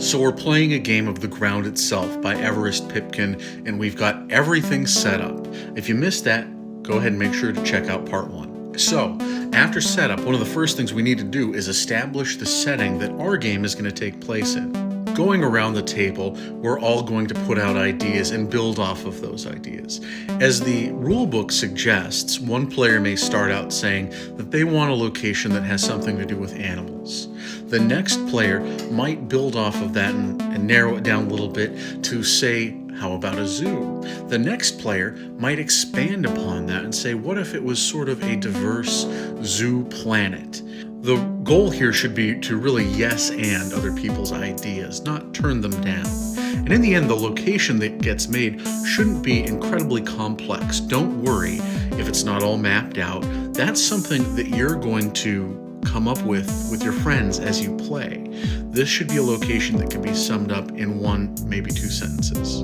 So we're playing a game of The Ground Itself by Everest Pipkin, and we've got everything set up. If you missed that, go ahead and make sure to check out part 1. So, after setup, one of the first things we need to do is establish the setting that our game is going to take place in. Going around the table, we're all going to put out ideas and build off of those ideas. As the rulebook suggests, one player may start out saying that they want a location that has something to do with animals. The next player might build off of that and narrow it down a little bit to say, how about a zoo? The next player might expand upon that and say, what if it was sort of a diverse zoo planet? The goal here should be to really yes and other people's ideas, not turn them down. And in the end, the location that gets made shouldn't be incredibly complex. Don't worry if it's not all mapped out. That's something that you're going to come up with your friends as you play. This should be a location that can be summed up in 1, maybe 2 sentences.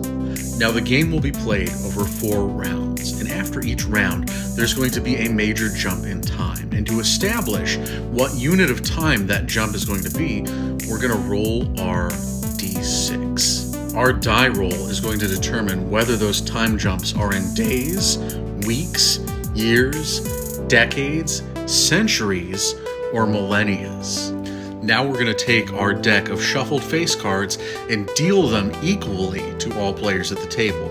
Now the game will be played over 4 rounds, and after each round there's going to be a major jump in time. And to establish what unit of time that jump is going to be, we're going to roll our d6. Our die roll is going to determine whether those time jumps are in days, weeks, years, decades, centuries, or millennias. Now we're going to take our deck of shuffled face cards and deal them equally to all players at the table.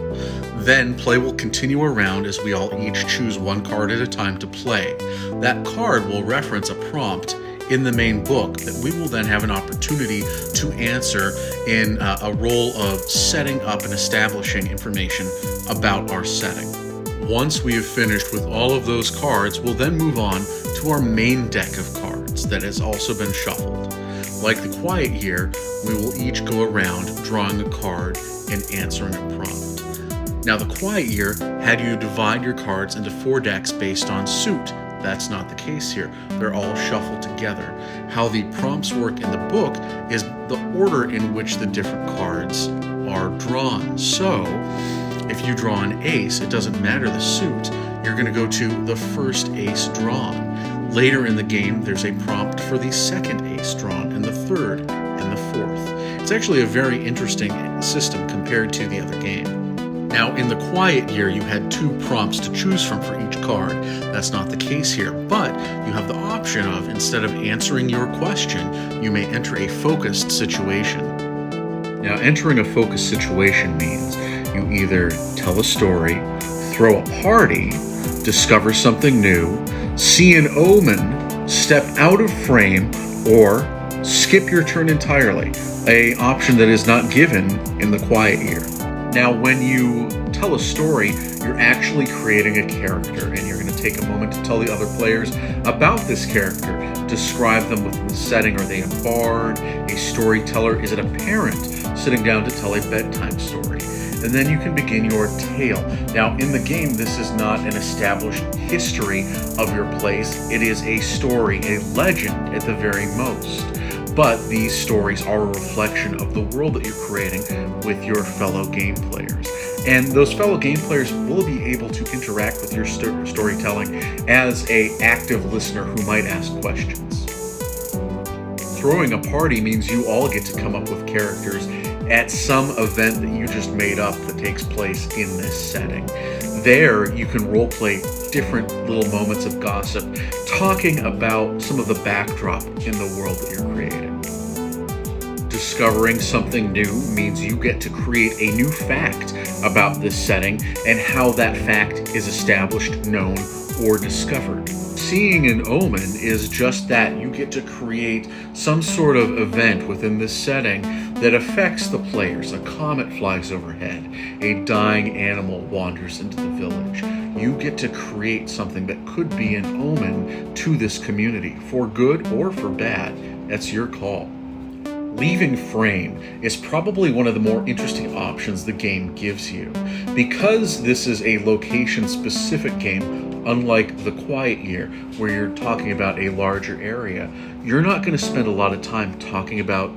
Then play will continue around as we all each choose 1 card at a time to play. That card will reference a prompt in the main book that we will then have an opportunity to answer in a role of setting up and establishing information about our setting. Once we have finished with all of those cards, we'll then move on to our main deck of cards that has also been shuffled. Like the Quiet Year, we will each go around drawing a card and answering a prompt. Now the Quiet Year had you divide your cards into 4 decks based on suit. That's not the case here. They're all shuffled together. How the prompts work in the book is the order in which the different cards are drawn. So, if you draw an ace, it doesn't matter the suit, you're going to go to the first ace drawn. Later in the game, there's a prompt for the second ace drawn, and the third, and the fourth. It's actually a very interesting system compared to the other game. Now, in the Quiet Year, you had 2 prompts to choose from for each card. That's not the case here, but you have the option of, instead of answering your question, you may enter a focused situation. Now, entering a focused situation means you either tell a story, throw a party, discover something new, see an omen, step out of frame, or skip your turn entirely, an option that is not given in the Quiet Year. Now, when you tell a story, you're actually creating a character, and you're going to take a moment to tell the other players about this character. Describe them within the setting. Are they a bard, a storyteller? Is it a parent sitting down to tell a bedtime story? And then you can begin your tale. Now, in the game, this is not an established history of your place. It is a story, a legend at the very most. But these stories are a reflection of the world that you're creating with your fellow game players. And those fellow game players will be able to interact with your storytelling as an active listener who might ask questions. Throwing a party means you all get to come up with characters at some event that you just made up that takes place in this setting. There, you can roleplay different little moments of gossip, talking about some of the backdrop in the world that you're creating. Discovering something new means you get to create a new fact about this setting and how that fact is established, known, or discovered. Seeing an omen is just that. You get to create some sort of event within this setting that affects the players. A comet flies overhead. A dying animal wanders into the village. You get to create something that could be an omen to this community, for good or for bad. That's your call. Leaving frame is probably one of the more interesting options the game gives you. Because this is a location-specific game, unlike the Quiet Year, where you're talking about a larger area, you're not going to spend a lot of time talking about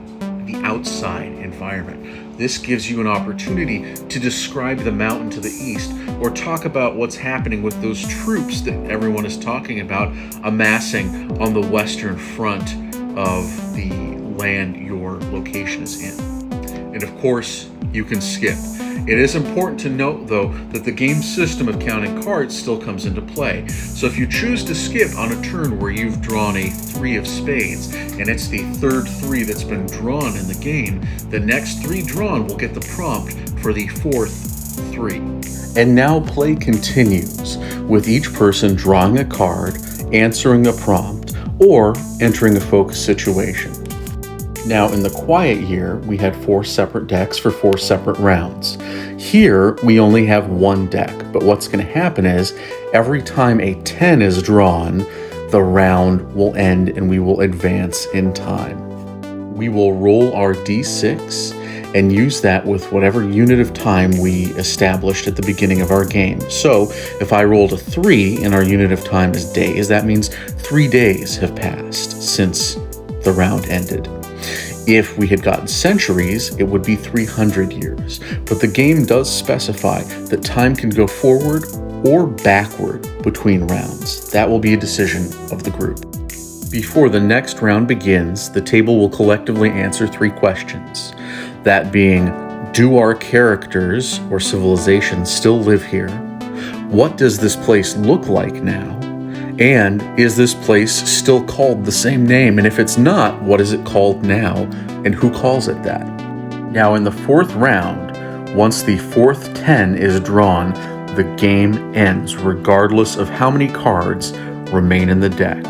the outside environment. This gives you an opportunity to describe the mountain to the east, or talk about what's happening with those troops that everyone is talking about amassing on the western front of the land your location is in. And of course, you can skip. It is important to note, though, that the game's system of counting cards still comes into play. So if you choose to skip on a turn where you've drawn a 3 of spades, and it's the third 3 that's been drawn in the game, the next 3 drawn will get the prompt for the fourth 3. And now play continues, with each person drawing a card, answering a prompt, or entering a focus situation. Now, in the quiet year, we had 4 separate decks for 4 separate rounds. Here, we only have 1 deck, but what's going to happen is every time a 10 is drawn, the round will end and we will advance in time. We will roll our d6 and use that with whatever unit of time we established at the beginning of our game. So, if I rolled a 3 and our unit of time is days, that means 3 days have passed since the round ended. If we had gotten centuries, it would be 300 years. But the game does specify that time can go forward or backward between rounds. That will be a decision of the group. Before the next round begins, the table will collectively answer 3 questions. That being, do our characters or civilizations still live here? What does this place look like now? And is this place still called the same name? And if it's not, what is it called now? And who calls it that? Now, in the 4th round, once the 4th 10 is drawn, the game ends, regardless of how many cards remain in the deck.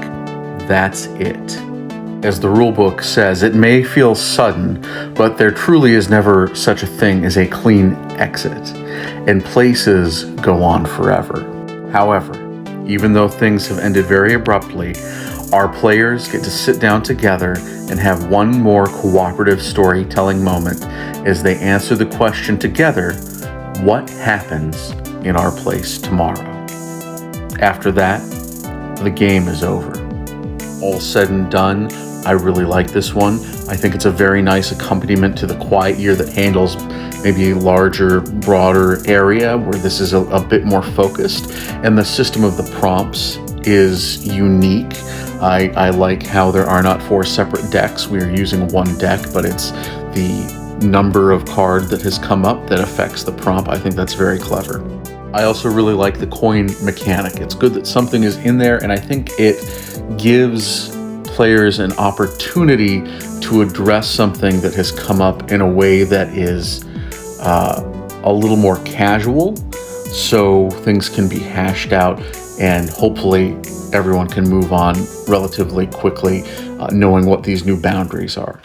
That's it. As the rulebook says, it may feel sudden, but there truly is never such a thing as a clean exit, and places go on forever. However, even though things have ended very abruptly, our players get to sit down together and have one more cooperative storytelling moment as they answer the question together, what happens in our place tomorrow? After that, the game is over. All said and done, I really like this one. I think it's a very nice accompaniment to the quiet year that handles maybe a larger, broader area where this is a bit more focused. And the system of the prompts is unique. I like how there are not 4 separate decks. We are using 1 deck, but it's the number of card that has come up that affects the prompt. I think that's very clever. I also really like the coin mechanic. It's good that something is in there, and I think it gives players an opportunity to address something that has come up in a way that is a little more casual, so things can be hashed out and hopefully everyone can move on relatively quickly, knowing what these new boundaries are.